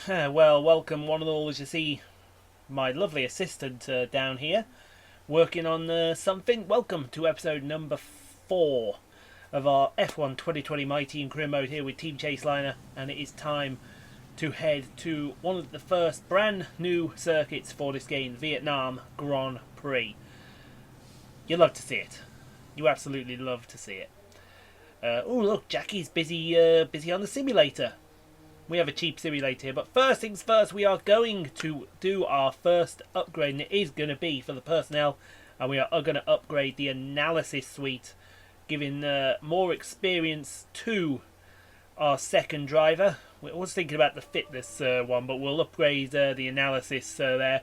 Well, welcome one and all. As you see, my lovely assistant down here working on something. Welcome to episode number 4 of our F1 2020 My Team career mode here with Team Chaseliner, and it is time to head to one of the first brand new circuits for this game, Vietnam Grand Prix. You love to see it. You absolutely love to see it. Oh look, Jackie's busy on the simulator. We have a cheap simulator here, but first things first, we are going to do our first upgrade, and it is going to be for the personnel, and we are going to upgrade the analysis suite, giving more experience to our second driver. I was thinking about the fitness one, but we'll upgrade the analysis there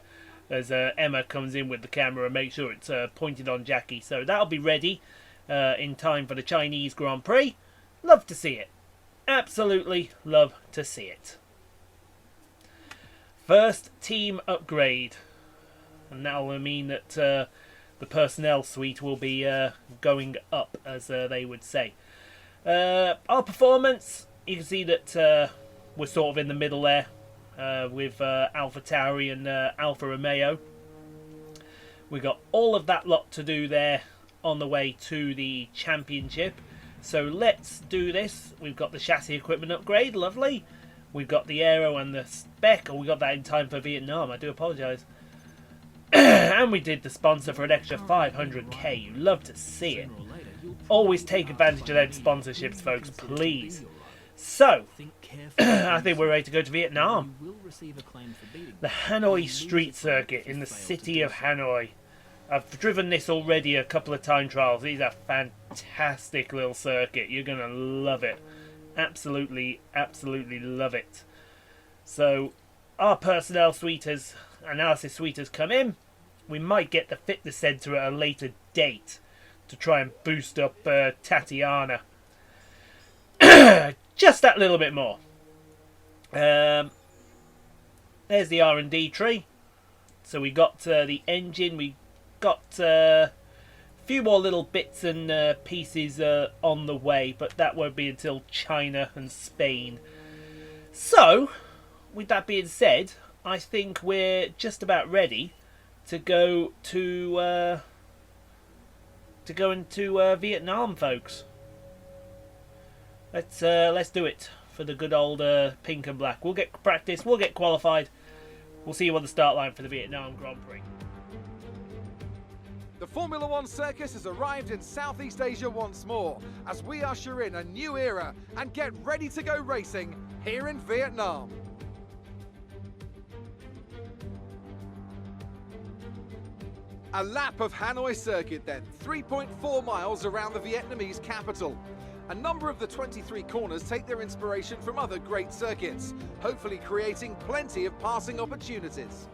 as Emma comes in with the camera and make sure it's pointed on Jackie. So that'll be ready in time for the Chinese Grand Prix. Love to see it. Absolutely love to see it. First team upgrade, and that will mean that the personnel suite will be going up, as they would say. Our performance, you can see that we're sort of in the middle there with Alpha Tauri and Alfa Romeo. We got all of that lot to do there on the way to the championship. So let's do this. We've got the chassis equipment upgrade, lovely. We've got the aero and the spec. Oh, we got that in time for Vietnam, I do apologise. And we did the sponsor for an extra 500k. You love to see it. Always take advantage of those sponsorships, folks, please. So, I think we're ready to go to Vietnam. The Hanoi Street Circuit in the city of Hanoi. I've driven this already a couple of time trials. These are fantastic little circuit. You're going to love it. Absolutely, absolutely love it. So, our personnel suite analysis suite has come in. We might get the fitness centre at a later date to try and boost up Tatiana. Just that little bit more. There's the R&D tree. So we got the engine. We got a few more little bits and pieces on the way, but that won't be until China and Spain. So, with that being said, I think we're just about ready to go to into Vietnam, folks. Let's do it for the good old pink and black. We'll get practice. We'll get qualified. We'll see you on the start line for the Vietnam Grand Prix. The Formula One circus has arrived in Southeast Asia once more as we usher in a new era and get ready to go racing here in Vietnam. A lap of Hanoi Circuit then, 3.4 miles around the Vietnamese capital. A number of the 23 corners take their inspiration from other great circuits, hopefully creating plenty of passing opportunities.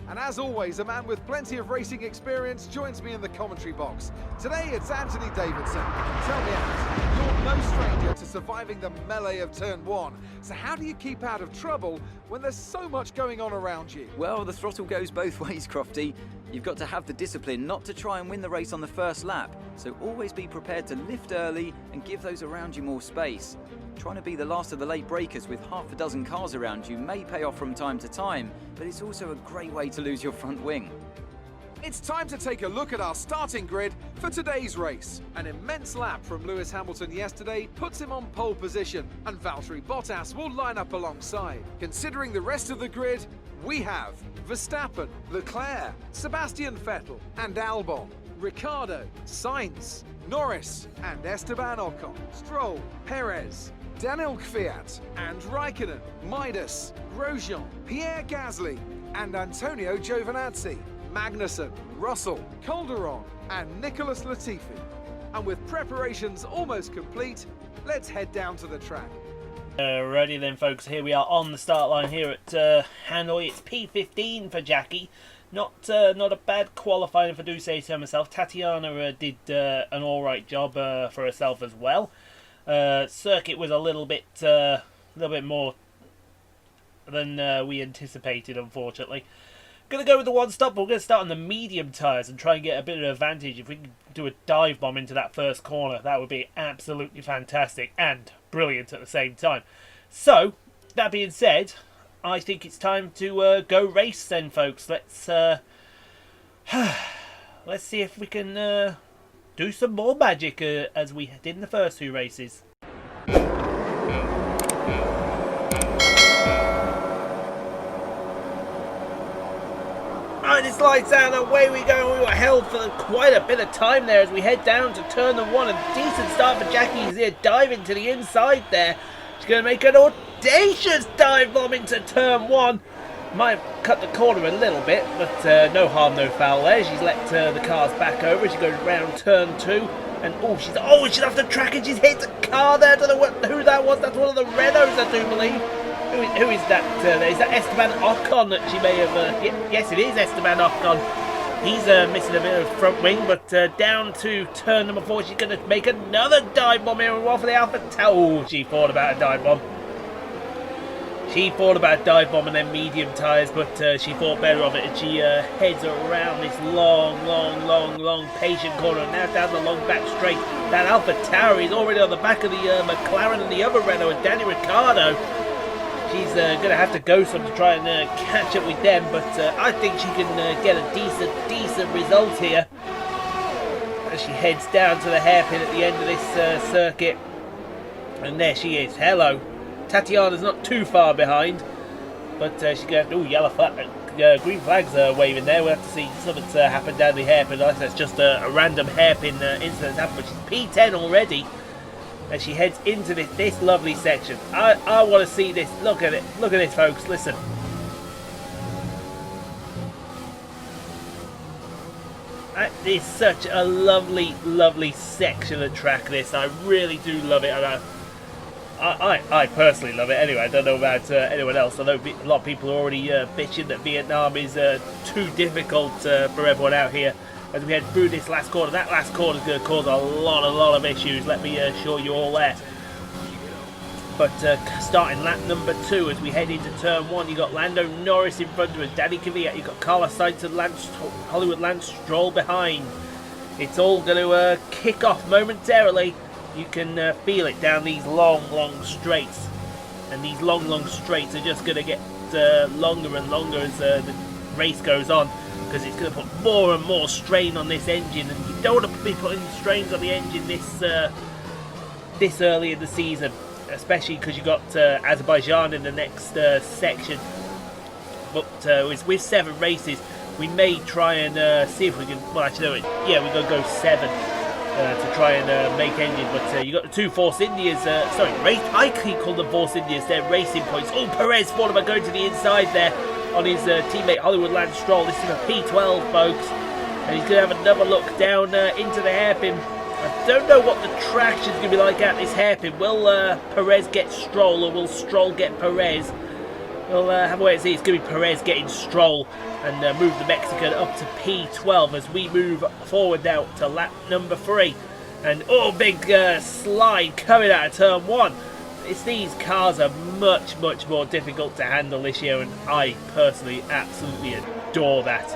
And as always, a man with plenty of racing experience joins me in the commentary box. Today it's Anthony Davidson. Tell me, Ant, you're no stranger to surviving the melee of turn 1. So how do you keep out of trouble when there's so much going on around you? Well, the throttle goes both ways, Crofty. You've got to have the discipline not to try and win the race on the first lap. So always be prepared to lift early and give those around you more space. Trying to be the last of the late breakers with half a dozen cars around you may pay off from time to time, but it's also a great way to lose your front wing. It's time to take a look at our starting grid for today's race. An immense lap from Lewis Hamilton yesterday puts him on pole position, and Valtteri Bottas will line up alongside. Considering the rest of the grid, we have Verstappen, Leclerc, Sebastian Vettel and Albon, Ricciardo, Sainz, Norris and Esteban Ocon, Stroll, Perez, Daniel Kvyat and Raikkonen, Midas, Grosjean, Pierre Gasly and Antonio Giovinazzi, Magnussen, Russell, Calderon and Nicholas Latifi. And with preparations almost complete, let's head down to the track. Righty then, folks, here we are on the start line here at Hanoi. It's P15 for Jackie. Not a bad qualifying, if I do say so myself. Tatiana did an alright job for herself as well. Circuit was a little bit more than we anticipated, unfortunately. Going to go with the one stop, but we're going to start on the medium tyres and try and get a bit of an advantage. If we can do a dive bomb into that first corner, that would be absolutely fantastic and brilliant at the same time. So, that being said, I think it's time to go race then, folks. Let's see if we can do some more magic as we did in the first 2 races. Right, this lights out, away we go. We were held for quite a bit of time there as we head down to turn 1. A decent start for Jackie. He's here diving to the inside there. She's going to make an audacious dive bomb into turn 1. Might cut the corner a little bit, but no harm, no foul there. She's let the cars back over. She goes round turn 2. And she's off the track and she's hit a car there. I don't know who that was. That's one of the Renaults, I do believe. Who is that? Is that Esteban Ocon that she may have... yes, it is Esteban Ocon. He's missing a bit of front wing, but down to turn number 4, she's going to make another dive bomb here. One for the Alpha Tauri. She thought about a dive bomb. She thought about dive bomb and then medium tyres, but she thought better of it, and she heads around this long, patient corner, and now down the long back straight. That Alpha Tauri is already on the back of the McLaren and the other Renault, and Danny Ricciardo. She's going to have to go some to try and catch up with them, but I think she can get a decent result here as she heads down to the hairpin at the end of this circuit. And there she is. Hello. Tatiana's not too far behind, but she's going to... yellow flag, green flags waving there. We'll have to see something's happened down the hairpin. That's just a random hairpin incident happened, but she's P10 already. As she heads into this lovely section. I want to see this. Look at it. Look at this, folks. Listen. It's such a lovely section of track, this. I really do love it. And I personally love it. Anyway, I don't know about anyone else. I know a lot of people are already bitching that Vietnam is too difficult for everyone out here. As we head through this last corner, that last corner is going to cause a lot of issues, let me assure you all there. But starting lap number 2 as we head into turn 1, you got Lando Norris in front of us, Danny Kvyat, you got Carlos Sainz and Hollywood Lance Stroll behind. It's all going to kick off momentarily. You can feel it down these long straights, and these long straights are just going to get longer and longer as the race goes on, because it's going to put more and more strain on this engine, and you don't want to be putting strains on the engine this early in the season, especially because you got Azerbaijan in the next section. But with 7 races, we may try and see if we can. Well, actually, no, yeah, we're going to go 7 to try and make engine. But you got the 2 Force Indias. I keep calling them Force Indias. They're racing points. Perez thought about going to the inside there on his teammate Hollywood Lance Stroll. This is a P12, folks, and he's going to have another look down into the hairpin. I don't know what the traction's going to be like at this hairpin. Will Perez get Stroll, or will Stroll get Perez? We'll have a wait and see. It's going to be Perez getting Stroll and move the Mexican up to P12 as we move forward now to lap number 3. And big slide coming out of turn 1. These cars are much more difficult to handle this year, and I personally absolutely adore that.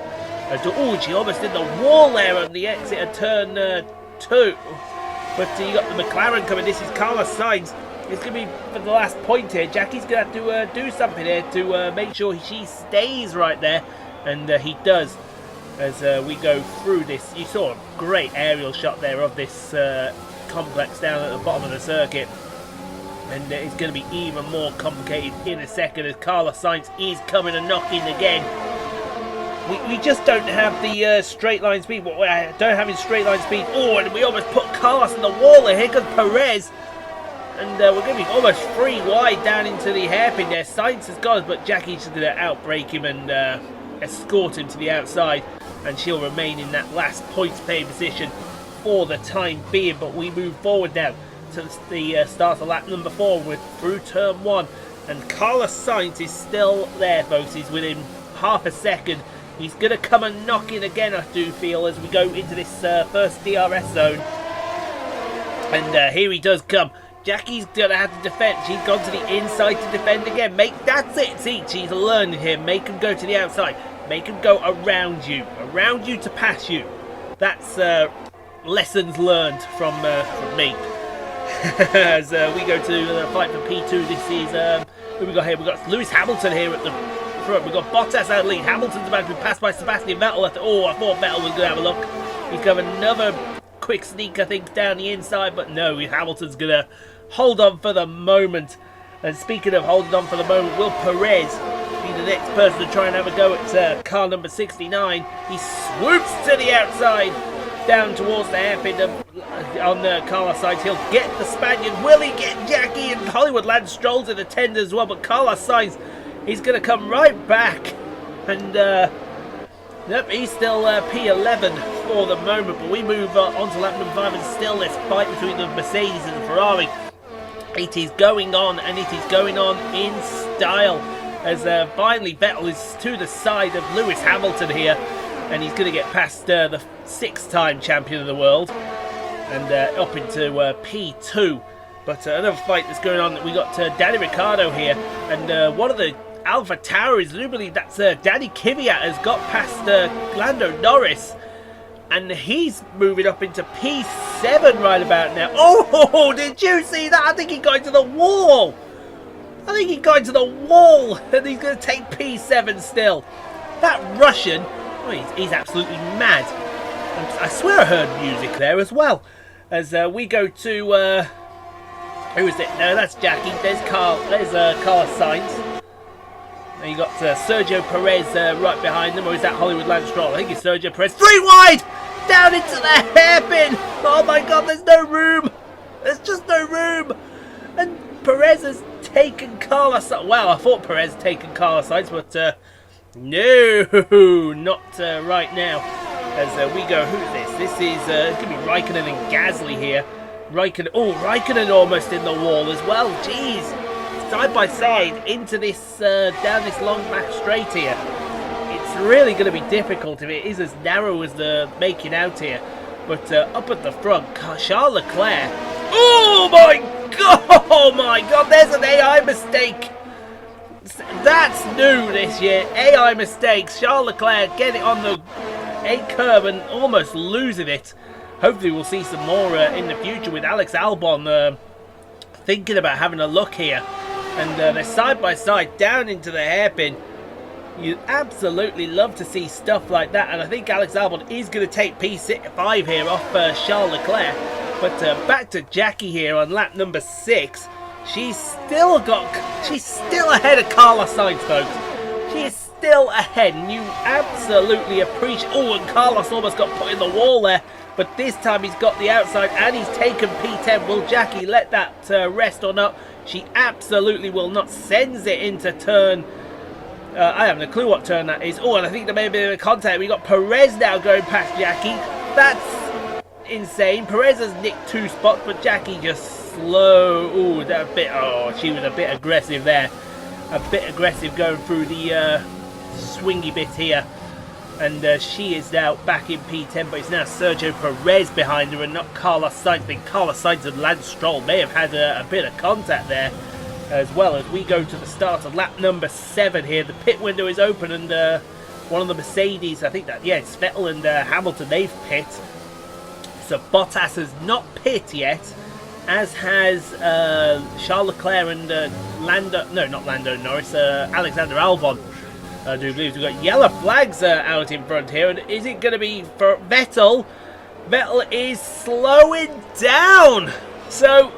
She almost did the wall there on the exit of turn 2. But you got the McLaren coming. This is Carlos Sainz. It's going to be for the last point here. Jackie's going to have to do something here to make sure she stays right there, and he does as we go through this. You saw a great aerial shot there of this complex down at the bottom of the circuit. And it's going to be even more complicated in a second as Carlos Sainz is coming and knocking again. We just don't have the straight line speed. Don't have his straight line speed. And we almost put Carlos in the wall there. Here comes Perez. And we're going to be almost 3 wide down into the hairpin there. Sainz has got us, but Jackie's just going to outbrake him and escort him to the outside. And she'll remain in that last points paying position for the time being. But we move forward now to the start of lap number 4. We're through turn 1, and Carlos Sainz is still there, folks. He's within half a second. He's going to come and knock in again, I do feel, as we go into this first DRS zone. And here he does come. Jackie's going to have to defend. She's gone to the inside to defend again. That's it. See, she's learning here. Make him go to the outside. Make them go around you to pass you. That's lessons learned from me. As we go to the fight for P2, this is who we got here? We got Lewis Hamilton here at the front. We got Bottas out lead. Hamilton's about to be passed by Sebastian Vettel. I thought Vettel was going to have a look. He's got another quick sneak, I think, down the inside, but no, Hamilton's going to hold on for the moment. And speaking of holding on for the moment, will Perez be the next person to try and have a go at car number 69? He swoops to the outside, down towards the hairpin on Carlos Sainz. He'll get the Spaniard. Will he get Jackie and Hollywood Lance Stroll to the tender as well? But Carlos Sainz, he's going to come right back. And nope, he's still P11 for the moment. But we move on to lap number 5, and still this fight between the Mercedes and the Ferrari. It is going on, and it is going on in style. As finally Vettel is to the side of Lewis Hamilton here. And he's going to get past the 6-time champion of the world and up into P2. But another fight that's going on, we got Danny Ricciardo here, and one of the Alpha Tauris, I do believe that's Danny Kvyat, has got past Lando Norris, and he's moving up into P7 right about now. Oh, did you see that? I think he got into the wall. And he's going to take P7 still. That Russian... Oh, he's absolutely mad. I swear I heard music there as well. As we go to... who is it? No, that's Jackie. There's Carlos Sainz. And you got Sergio Perez right behind them. Or is that Hollywood Lance Stroll? I think it's Sergio Perez. 3 wide! Down into the hairpin! Oh my god, there's no room! There's just no room! And Perez has taken Carlos Sainz. Well, I thought Perez had taken Carlos Sainz, but... no, not right now. As we go, who's this? This is it's going to be Raikkonen and Gasly here. Raikkonen almost in the wall as well. Jeez, side by side into this down this long back straight here. It's really going to be difficult if it is as narrow as the making out here. But up at the front, Charles Leclerc. Oh my god! There's an AI mistake. That's new this year. AI mistakes. Charles Leclerc getting it on the A curve and almost losing it. Hopefully we'll see some more in the future with Alex Albon thinking about having a look here. And they're side by side down into the hairpin. You absolutely love to see stuff like that. And I think Alex Albon is going to take P5 here off Charles Leclerc. But back to Jackie here on lap number 6. She's still ahead of Carlos Sainz, folks. She is still ahead, and you absolutely appreciate... Oh, and Carlos almost got put in the wall there, but this time he's got the outside, and he's taken P10. Will Jackie let that rest or not? She absolutely will not. Sends it into turn... I haven't a clue what turn that is. Oh, and I think there may be a contact. We got Perez now going past Jackie. That's insane. Perez has nicked 2 spots, but Jackie just... slow. Ooh, that a bit. Oh, she was a bit aggressive there. A bit aggressive going through the swingy bit here. And she is now back in P10, but it's now Sergio Perez behind her and not Carlos Sainz. I think Carlos Sainz and Lance Stroll may have had a bit of contact there as well. As we go to the start of lap number 7 here. The pit window is open, and one of the Mercedes, I think that, yeah, it's Vettel and Hamilton, they've pit. So Bottas has not pit yet. As has Charles Leclerc and Lando Norris, Alexander Albon. I do believe we've got yellow flags out in front here. And is it going to be for Vettel? Vettel is slowing down. So,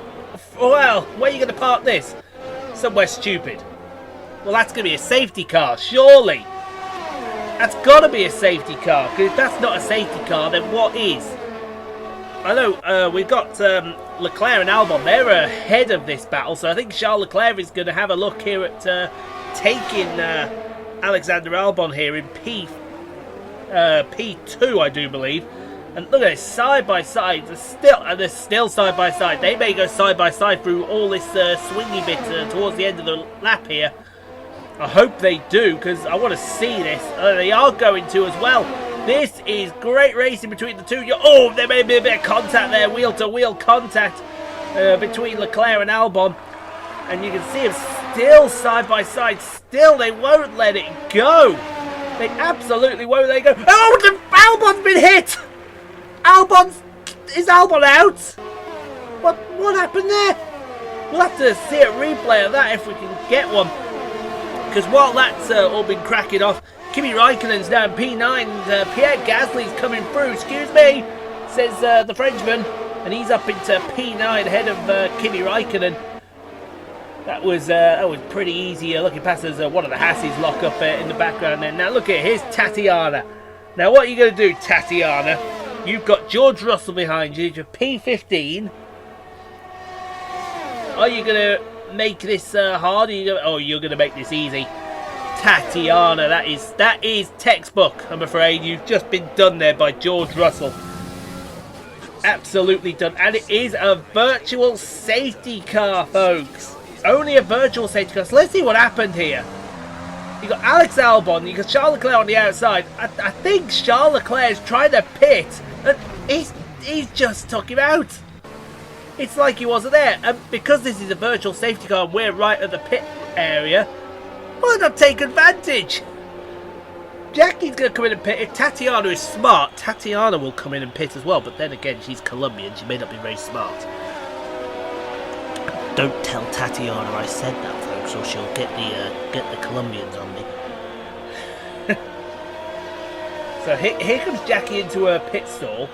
well, where are you going to park this? Somewhere stupid. Well, that's going to be a safety car, surely. That's got to be a safety car. Because if that's not a safety car, then what is? I know we've got Leclerc and Albon. They're ahead of this battle, so I think Charles Leclerc is going to have a look here at taking Alexander Albon here in P2, I do believe. And look at it, side by side. They're still side by side. They may go side by side through all this swingy bit towards the end of the lap here. I hope they do, because I want to see this. They are going to as well. This is great racing between the two. Oh, there may be a bit of contact there, wheel-to-wheel contact between Leclerc and Albon. And you can see them still side by side. Still, they won't let it go. They absolutely won't let go. Oh, Albon's been hit! Is Albon out? What happened there? We'll have to see a replay of that if we can get one. Because while that's all been cracking off, Kimi Raikkonen's now in P9. Pierre Gasly's coming through. Excuse me, says the Frenchman, and he's up into P9 ahead of Kimi Raikkonen. That was pretty easy. Looking past as one of the Hasses lock up in the background there. Now look at here's Tatiana. Now what are you going to do, Tatiana? You've got George Russell behind you. You're P15. Are you going to make this hard? You're going to make this easy. Tatiana, that is textbook, I'm afraid. You've just been done there by George Russell. Absolutely done. And it is a virtual safety car, folks. Only a virtual safety car. So let's see what happened here. You got Alex Albon, you got Charles Leclerc on the outside. I think Charles Leclerc is trying to pit, and he's just took him out. It's like he wasn't there. And because this is a virtual safety car and we're right at the pit area, why not take advantage? Jackie's going to come in and pit. If Tatiana is smart, Tatiana will come in and pit as well. But then again, she's Colombian. She may not be very smart. Don't tell Tatiana I said that, folks, or she'll get the Colombians on me. So here comes Jackie into a pit stall.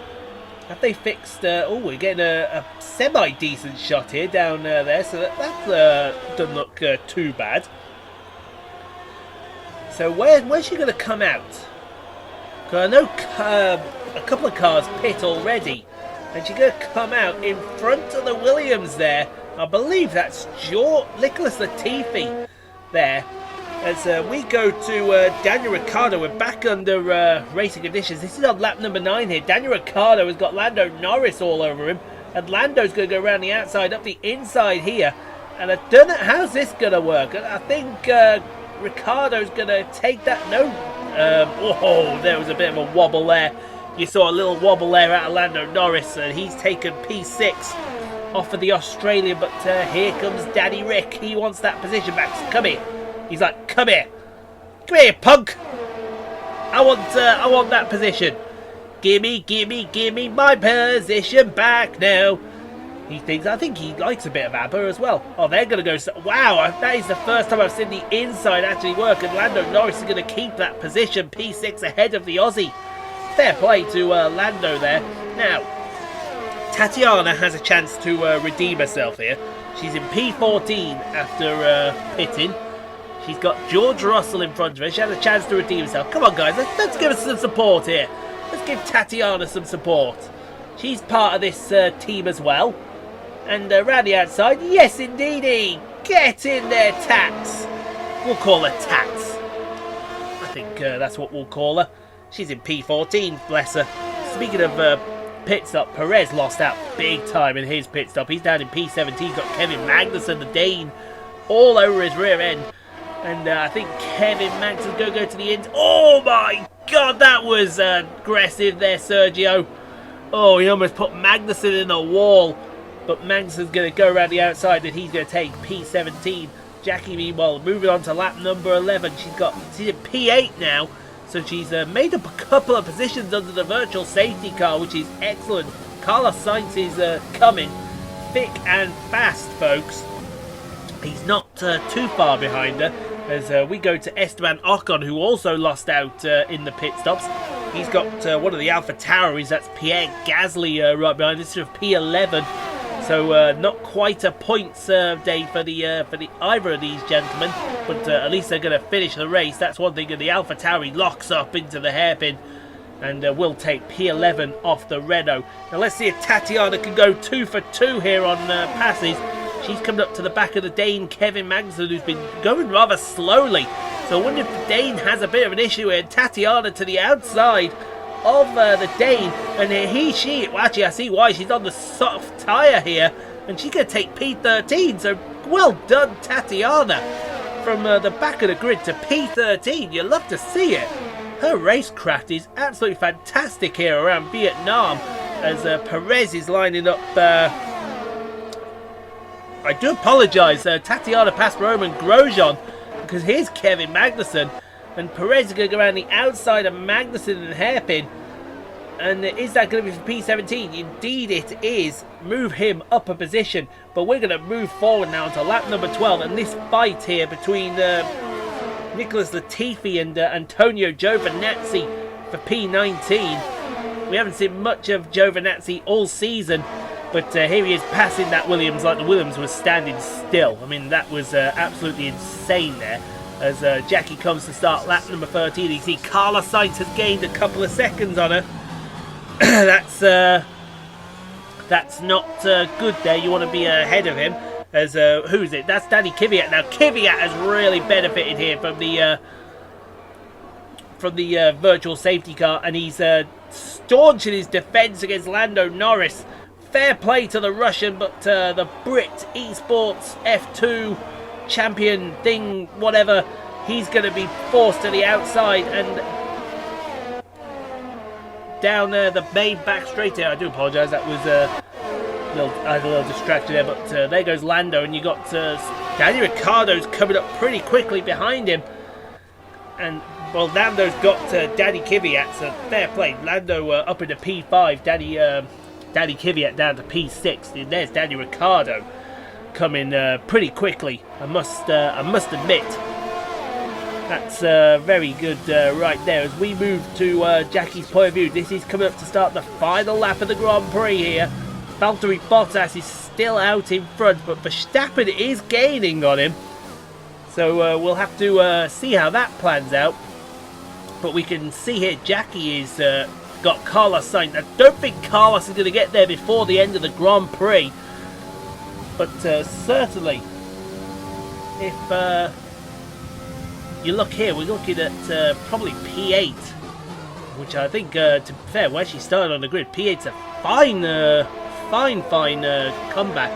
Have they fixed... we're getting a semi-decent shot here down there. So that doesn't look too bad. So where's she going to come out? Because I know a couple of cars pit already. And she's going to come out in front of the Williams there. I believe that's Nicholas Latifi there. As we go to Daniel Ricciardo, we're back under racing conditions. This is on lap number 9 here. Daniel Ricciardo has got Lando Norris all over him. And Lando's going to go around the outside, up the inside here. And I don't know, how's this going to work? I think Ricciardo's going to take that. No. There was a bit of a wobble there. You saw a little wobble there out of Lando Norris. And he's taken P6 off of the Australian. But here comes Daddy Rick. He wants that position back. So come here. He's like, come here, punk. I want that position. Gimme my position back now. I think he likes a bit of ABBA as well. Oh, they're going to go... Wow, that is the first time I've seen the inside actually work. And Lando Norris is going to keep that position. P6 ahead of the Aussie. Fair play to Lando there. Now, Tatiana has a chance to redeem herself here. She's in P14 after pitting. She's got George Russell in front of her. She has a chance to redeem herself. Come on, guys. Let's give us some support here. Let's give Tatiana some support. She's part of this team as well. And around the outside, yes, indeedy. Get in there, Tats. We'll call her Tats. I think that's what we'll call her. She's in P14, bless her. Speaking of pit stop, Perez lost out big time in his pit stop. He's down in P17. He's got Kevin Magnussen, the Dane, all over his rear end. And I think Kevin Magnussen's going to go to the end. Oh my God, that was aggressive there, Sergio. Oh, he almost put Magnussen in the wall. But Magnussen's going to go around the outside and he's going to take P17. Jackie, meanwhile, moving on to lap number 11. She's in P8 now. So she's made up a couple of positions under the virtual safety car, which is excellent. Carlos Sainz is coming thick and fast, folks. He's not too far behind her. As we go to Esteban Ocon, who also lost out in the pit stops. He's got one of the Alpha Tauris, that's Pierre Gasly right behind. This is of P11, so not quite a points day for the either of these gentlemen. But at least they're going to finish the race. That's one thing. And the Alpha Tauri locks up into the hairpin, and will take P11 off the Renault. Now let's see if Tatiana can go 2 for 2 here on passes. She's coming up to the back of the Dane, Kevin Magnussen, who's been going rather slowly. So I wonder if the Dane has a bit of an issue here. Tatiana to the outside of the Dane. And well, actually, I see why. She's on the soft tyre here. And she's going to take P13. So well done, Tatiana. From the back of the grid to P13. You love to see it. Her racecraft is absolutely fantastic here around Vietnam. As Perez is lining up... I do apologise, Tatiana passed Roman Grosjean, because here's Kevin Magnussen, And Perez is going to go around the outside of Magnussen and Hairpin. And is that going to be for P17? Indeed it is. Move him up a position. But we're going to move forward now to lap number 12. And this fight here between Nicholas Latifi and Antonio Giovinazzi for P19. We haven't seen much of Giovinazzi all season. But here he is passing that Williams like the Williams was standing still. I mean, that was absolutely insane there. As Jackie comes to start lap number 13. You see Carlos Sainz has gained a couple of seconds on her. That's not good there. You want to be ahead of him. As who's it? That's Danny Kvyat. Now Kvyat has really benefited here from the virtual safety car, and he's staunch in his defence against Lando Norris. Fair play to the Russian, but the Brit Esports F2 champion thing, whatever, he's going to be forced to the outside and down the main back straight here. I do apologise, that was I was a little distracted there, but there goes Lando, and you got Danny Ricciardo's coming up pretty quickly behind him, and well, Lando's got Danny Kvyat, so fair play. Lando up into P5, Danny Kvyat down to P6, and there's Danny Ricciardo coming pretty quickly. I must admit, that's very good right there. As we move to Jackie's point of view, this is coming up to start the final lap of the Grand Prix here. Valtteri Bottas is still out in front, but Verstappen is gaining on him. So we'll have to see how that plans out. But we can see here Jackie is got Carlos Sainz. I don't think Carlos is going to get there before the end of the Grand Prix. But certainly, if you look here, we're looking at probably P8, which I think, to be fair, where she started on the grid, P8's a fine comeback.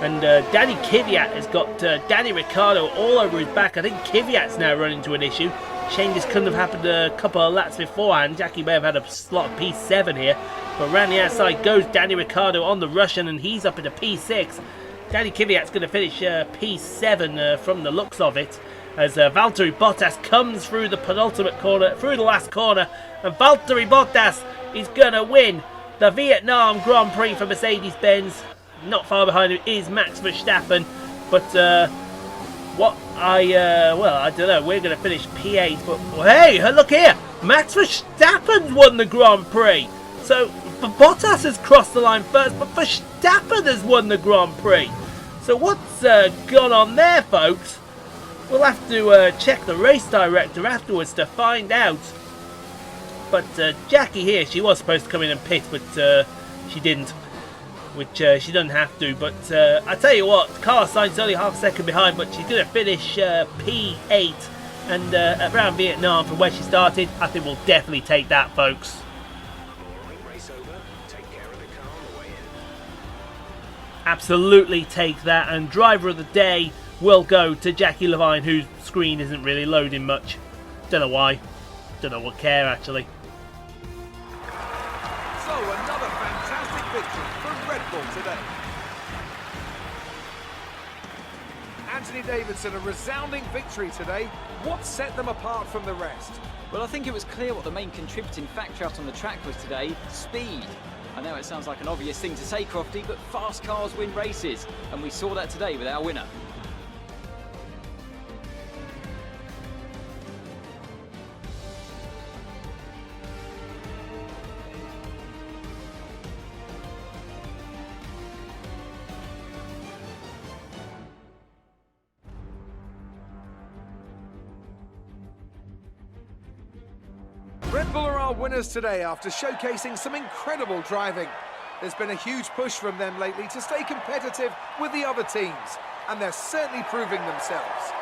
And Danny Kvyat has got Danny Ricciardo all over his back. I think Kvyat's now run into an issue. Shame this couldn't have happened a couple of laps beforehand. Jackie may have had a slot of P7 here. But around the outside goes Danny Ricciardo on the Russian, and he's up into P6. Danny Kvyat's going to finish P7 from the looks of it. As Valtteri Bottas comes through the penultimate corner, through the last corner. And Valtteri Bottas is going to win the Vietnam Grand Prix for Mercedes-Benz. Not far behind him is Max Verstappen. But I don't know. We're going to finish P8. But hey, look here. Max Verstappen's won the Grand Prix. So Bottas has crossed the line first, but Verstappen has won the Grand Prix. So what's gone on there, folks? We'll have to check the race director afterwards to find out. But Jackie here, she was supposed to come in and pit, but she didn't. Which she doesn't have to. But I tell you what, Carlos Sainz is only half a second behind, but she's going to finish P8. And around Vietnam, from where she started, I think we'll definitely take that, folks. Absolutely take that, and driver of the day will go to Jackie Levine, whose screen isn't really loading much. Don't know why. Don't know what care actually. So another fantastic victory for Red Bull today. Anthony Davidson, a resounding victory today. What set them apart from the rest? Well, I think it was clear what the main contributing factor out on the track was today: speed. I know it sounds like an obvious thing to say, Crofty, but fast cars win races, and we saw that today with our winner. Red Bull are our winners today after showcasing some incredible driving. There's been a huge push from them lately to stay competitive with the other teams, and they're certainly proving themselves.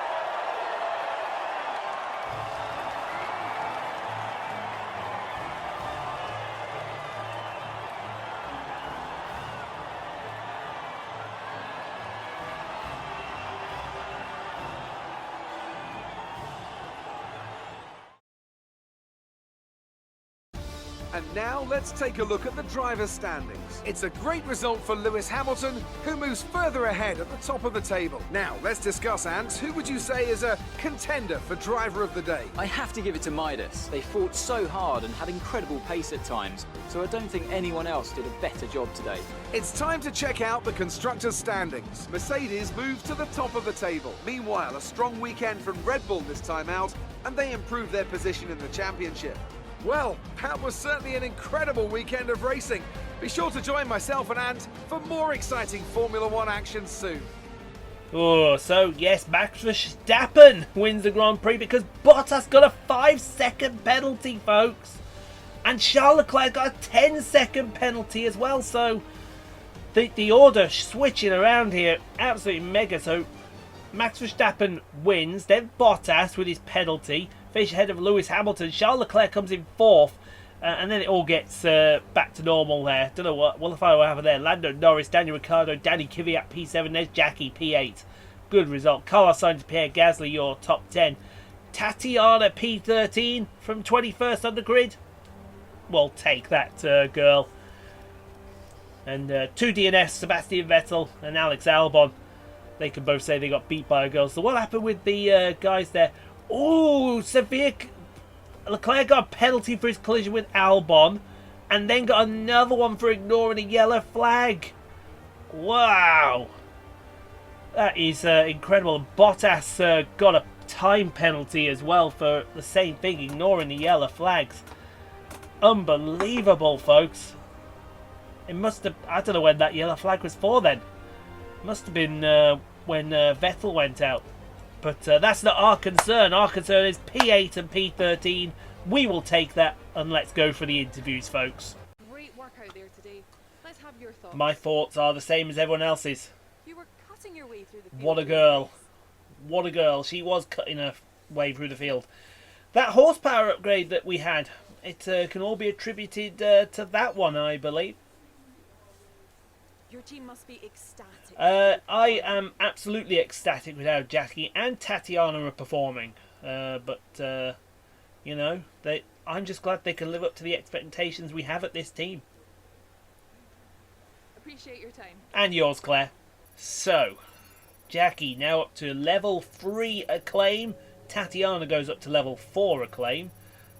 And now let's take a look at the driver's standings. It's a great result for Lewis Hamilton, who moves further ahead at the top of the table. Now let's discuss, Ants, who would you say is a contender for driver of the day? I have to give it to Midas. They fought so hard and had incredible pace at times, so I don't think anyone else did a better job today. It's time to check out the constructors' standings. Mercedes moves to the top of the table. Meanwhile, a strong weekend from Red Bull this time out, and they improve their position in the championship. Well, that was certainly an incredible weekend of racing. Be sure to join myself and Ant for more exciting Formula One action soon. Oh, so yes, Max Verstappen wins the Grand Prix because Bottas got a 5-second penalty, folks. And Charles Leclerc got a 10-second penalty as well. So the order switching around here, absolutely mega. So Max Verstappen wins, then Bottas with his penalty, finished ahead of Lewis Hamilton. Charles Leclerc comes in fourth, and then it all gets back to normal there. Don't know what if I will have there. Lando Norris, Daniel Ricciardo, Danny Kvyat P7, there's Jackie P8. Good result. Carlos Sainz, Pierre Gasly, your top 10. Tatiana P13 from 21st on the grid. Well, take that, girl. And 2 DNS, Sebastian Vettel and Alex Albon. They can both say they got beat by a girl. So what happened with the guys there? Oh, severe. Leclerc got a penalty for his collision with Albon, and then got another one for ignoring a yellow flag. Wow. That is incredible. Bottas got a time penalty as well for the same thing, ignoring the yellow flags. Unbelievable, folks. It must have... I don't know when that yellow flag was for then. Must have been when Vettel went out. But that's not our concern. Our concern is P8 and P13. We will take that, and let's go for the interviews, folks. Great work out there today. Let's have your thoughts. My thoughts are the same as everyone else's. You were cutting your way through the field. What a girl. What a girl. She was cutting her way through the field. That horsepower upgrade that we had, it can all be attributed to that one, I believe. Your team must be ecstatic. I am absolutely ecstatic with how Jackie and Tatiana are performing. But you know, I'm just glad they can live up to the expectations we have at this team. Appreciate your time. And yours, Claire. So, Jackie now up to level 3 acclaim. Tatiana goes up to level 4 acclaim.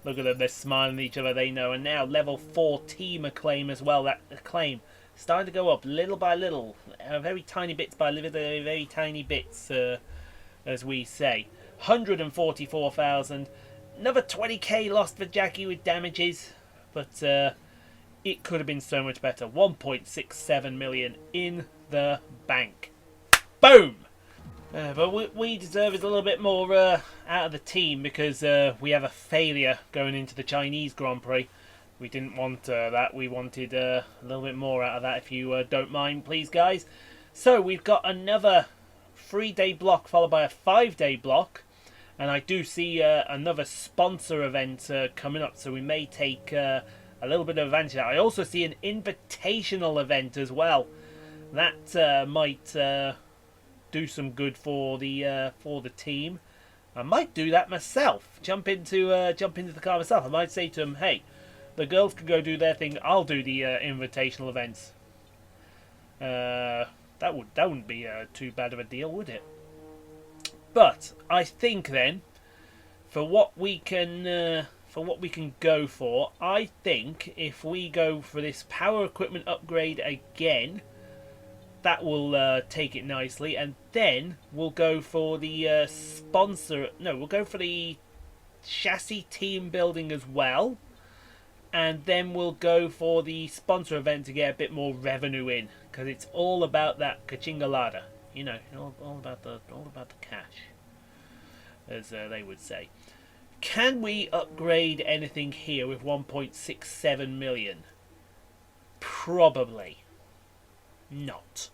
Look at them, they're smiling at each other, they know. And now level 4 team acclaim as well. That acclaim starting to go up little by little. Very tiny bits by little, very tiny bits, as we say. 144,000. Another 20k lost for Jackie with damages. But it could have been so much better. 1.67 million in the bank. Boom! But we deserve it a little bit more out of the team because we have a failure going into the Chinese Grand Prix. We didn't want that. We wanted a little bit more out of that, if you don't mind, please, guys. So we've got another 3-day block followed by a 5-day block. And I do see another sponsor event coming up. So we may take a little bit of advantage of that. I also see an invitational event as well. That might do some good for the team. I might do that myself. Jump into the car myself. I might say to them, hey, the girls can go do their thing. I'll do the invitational events. That wouldn't be too bad of a deal, would it? But I think then, for what we can go for, I think if we go for this power equipment upgrade again, that will take it nicely, and then we'll go for the sponsor. No, we'll go for the chassis team building as well. And then we'll go for the sponsor event to get a bit more revenue in, because it's all about that kachingalada, you know, all about the cash, as they would say. Can we upgrade anything here with 1.67 million? Probably not.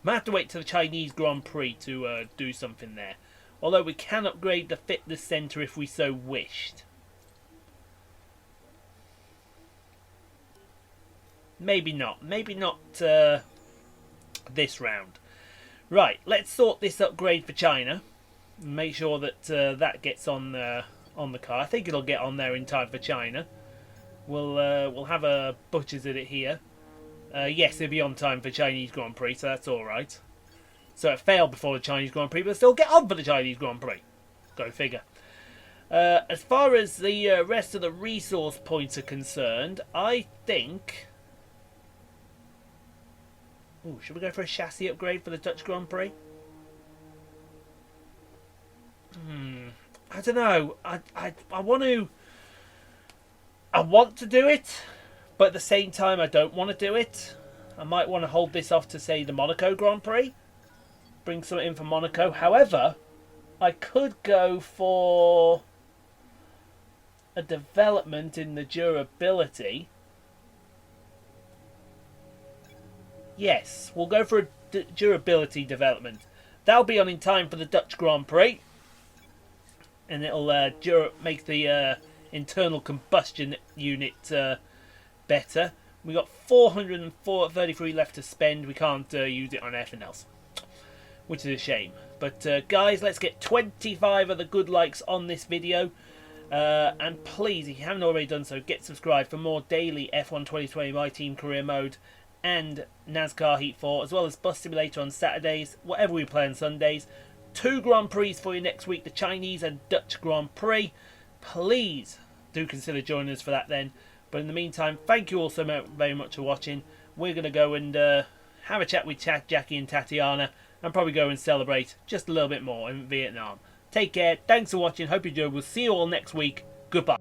Might have to wait till the Chinese Grand Prix to do something there. Although we can upgrade the fitness centre if we so wished. Maybe not. Maybe not this round. Right, let's sort this upgrade for China. Make sure that that gets on the car. I think it'll get on there in time for China. We'll have a butchers at it here. Yes, it'll be on time for Chinese Grand Prix, so that's alright. So it failed before the Chinese Grand Prix, but still get on for the Chinese Grand Prix. Go figure. As far as the rest of the resource points are concerned, I think... Ooh, should we go for a chassis upgrade for the Dutch Grand Prix? I don't know. I want to... I want to do it, but at the same time I don't want to do it. I might want to hold this off to, say, the Monaco Grand Prix. Bring something in for Monaco. However, I could go for a development in the durability. Yes, we'll go for a durability development. That'll be on in time for the Dutch Grand Prix. And it'll make the internal combustion unit better. We got 433 left to spend. We can't use it on anything else, which is a shame. But guys, let's get 25 of the good likes on this video. And please, if you haven't already done so, get subscribed for more daily F1 2020 My Team Career Mode and NASCAR Heat 4, as well as Bus Simulator on Saturdays, whatever we play on Sundays. 2 Grand Prix for you next week, the Chinese and Dutch Grand Prix. Please do consider joining us for that then. But in the meantime, thank you all so very much for watching. We're going to go and have a chat with Jackie and Tatiana, and probably go and celebrate just a little bit more in Vietnam. Take care, thanks for watching, hope you enjoyed. We'll see you all next week. Goodbye.